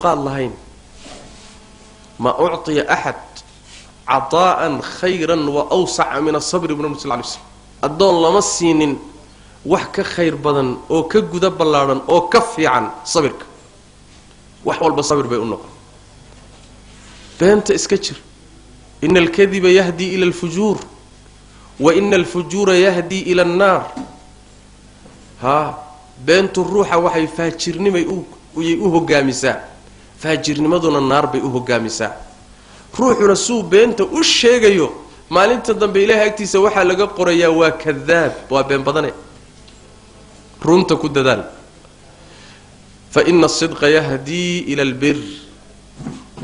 قال لهين ما أعطي أحد عطاء خيرا وأوسع من الصبر ابن صلى الله عليه وسلم الدون لما السينين وحك خير بدن أو كجود بلارن أو كفي عن صبرك وحول بصبر بيقولنا فهمت إسكتشر إن الكذب يهدي إلى الفجور وإن الفجور يهدي إلى النار ها بنت الروح وحي فاجرني ما يؤوه قامسا فاجرني ما دون النار بيؤوه قامسا روح رسول بنت وشيغيو maalinta dambe ilaahay agtiisa waxa laga qorayaa waa kadaab waa been badane runta ku dadaal fa inna as-sidqa yahdi ila al-birr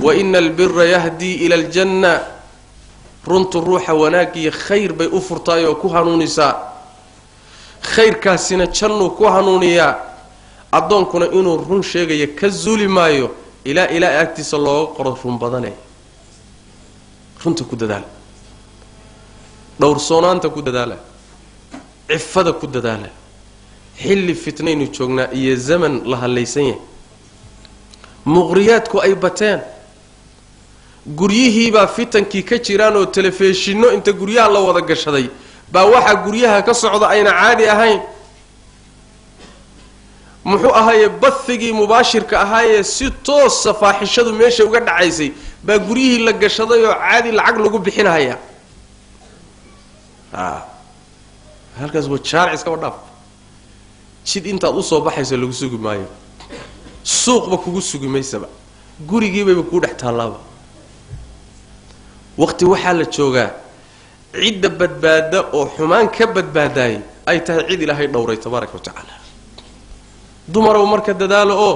wa inna al-birra yahdi ila al-janna runtu ruuxa wanaagi khayr bay u furtay oo ku hanuunisa khayrkaasina jannu ku hanuuniya adoonkuna inuu run sheegayo ka zuuli maayo ila agtiisa loo qoro run badane runta ku dadaal دور صونانتا كددالا عفدا كددالا حل فتنين جوجنا iyo zaman la halaysan muqriyaadku ay bateen guriyihii ba fitankii ka jiraan oo telefishinno inta guriyaha la wada gashaday ba waxa guriyaha ka socda ayna caadi ahayn muxuu ahaye bathigi mubaashirka ahaye si toos safaaxishadu meesha uga dhacaysay ba guriyihii la gashaday oo caadi lacag lagu bixinaya halkaas waa shaaric iska wadhaaf jid inta u soo baxayso lagu sugi maayo suuqba kugu sugi maysaba gurigiiba ku dhex taalaaba waqti waxa la joogaa cid badbaada oo xumaan ka badbaaday ay tahay cid ilaahay dhowray tabaaraka wa taala dumaro marka dadaalo oo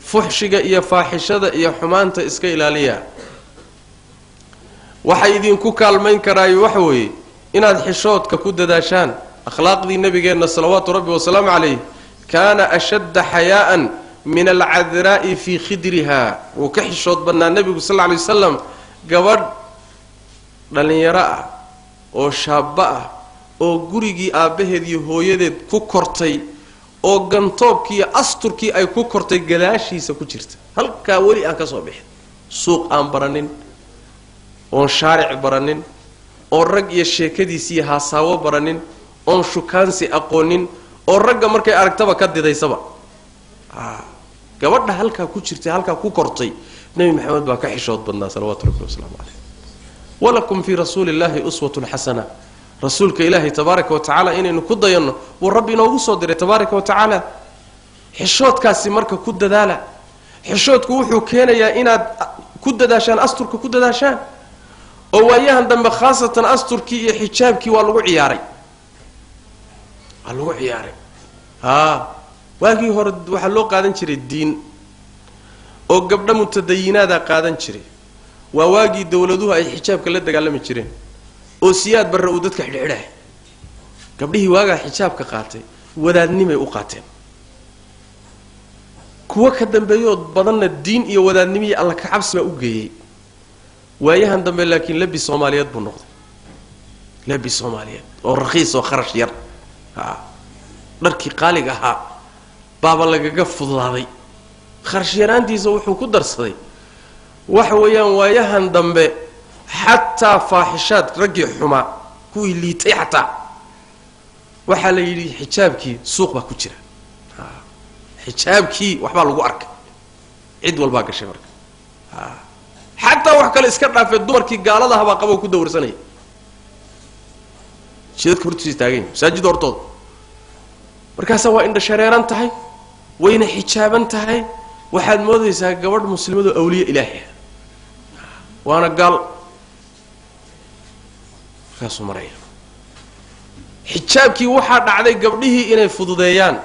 fuxshiga iyo faaxishada iyo xumaanta iska ilaaliya waxa idin ku kaalmayn karaayo wax weeye inaad xishoodka ku dadaashaan akhlaaqdii nabigeena salawaatu rabbi wa salaam alayhi kaana ashadda hayaan min al-'adhra'i fi khidriha wa ka xishood banaa nabigu sallallahu alayhi wasallam gabadh dhalinyaro ah oo shaaba ah oo gurigii aabaheed iyo hooyadeed ku kortay oo gantoobkii asturkii ay ku kortay galaashiisa ku jirta halka wali aan ka soo bixin suuq aan baranin oo shaaric baranin oo rag iyo sheekadiisii haasawo baranin oo shukaansi aqoonin oo ragga markay aragtaba ka didaysaba gabadha halka ku jirtay halka ku kortay nabi maxamed baa ka xishood badnaa salawaatu rabbi wa salaamu alayhi walakum fi rasuulillahi uswatun hasana rasuulka ilaahi tabaaraka wa taala inaynu ku dayano oo rabbi inoo soo diray tabaaraka wa taala xishoodkaasi marka ku dadaala xishoodku wuxuu keenayaa inaad ku dadaashaan asturka ku dadaashaan oo waayahan dambe khaasatan asturkii iyo xijaabkii waa lagu ciyaaray waagii hore waxa loo qaadan jiray diin oo gabdha mutadayinaada qaadan jiray waa waagii dawladuhu ay xijaabka la dagaalami jireen oo siyaad barra uu dadka xidhxidhay gabdhihii waaga xijaabka qaatay wadaadnimay u qaateen kuwa ka dambeeyo badanna diin iyo wadaadnimii alla ka cabsi baa u geeyay waayahan dambe laakiin labi Soomaaliyeed buu noqday labi Soomaaliyeed oo raqiis oo kharash yar dharkii qaaliga ahaa baaba lagaga fududaaday kharash yaraantiisa wuxuu ku darsaday waxa weeyaan waayahan dambe hatta faaxishaad ragii xuma kuwii liitay hatta waxa la yiri xijaabkii suuq ba ku jira xijaabkii waxba lagu arkay cid walba gashay marka حتى وحكى الاسكت في الدمر كي قال هذا هبا قبو كدور سنه شيدك فرتي تاغين ساجد ورتود markaas waa inda shareeran tahay wayna xijaaban tahay waxaad moodaysaa gabadh muslimadu awliya ilaahi waana gal kaasoo maraya xijaabkii waxa dhacday gabdhihii inay fududeeyaan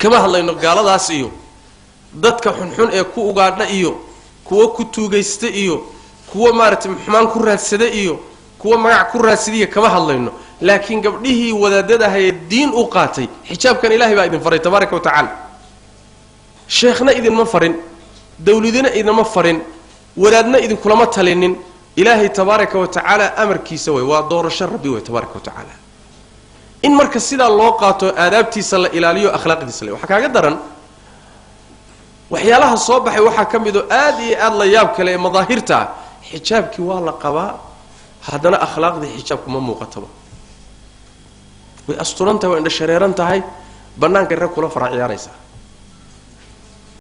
kama hadlayno gaaladaas iyo dadka xunxun ee ku ugaadha iyo kuwa ku tuugaysta iyo kuwa maartay xumaan ku raadsada iyo kuwa magac ku raadsidiya kama hadlayno laakiin gabdhihii wadaadada hay diin u qaatay xijaabkan ilaahay baa idin faray tabaaraka wa taala sheekhna idin ma farin dawladina idin ma farin wadaadna idin kulama talinin ilaahay tabaaraka wa taala amarkiisa way waa doorasho rabbi way tabaaraka wa taala in marka sida loo qaato aadaabtiisa la ilaaliyo akhlaaqdiisa waxa kaaga daran waxyaalaha soo baxay waxa kamid aad iyo aad la yaab kale ee madaahirta xijaabki waa la qabaa hadana akhlaaqdi xijaabku ma muuqataba way asturanta way indha shareeran tahay banaanka rag kula faraciyaanaysa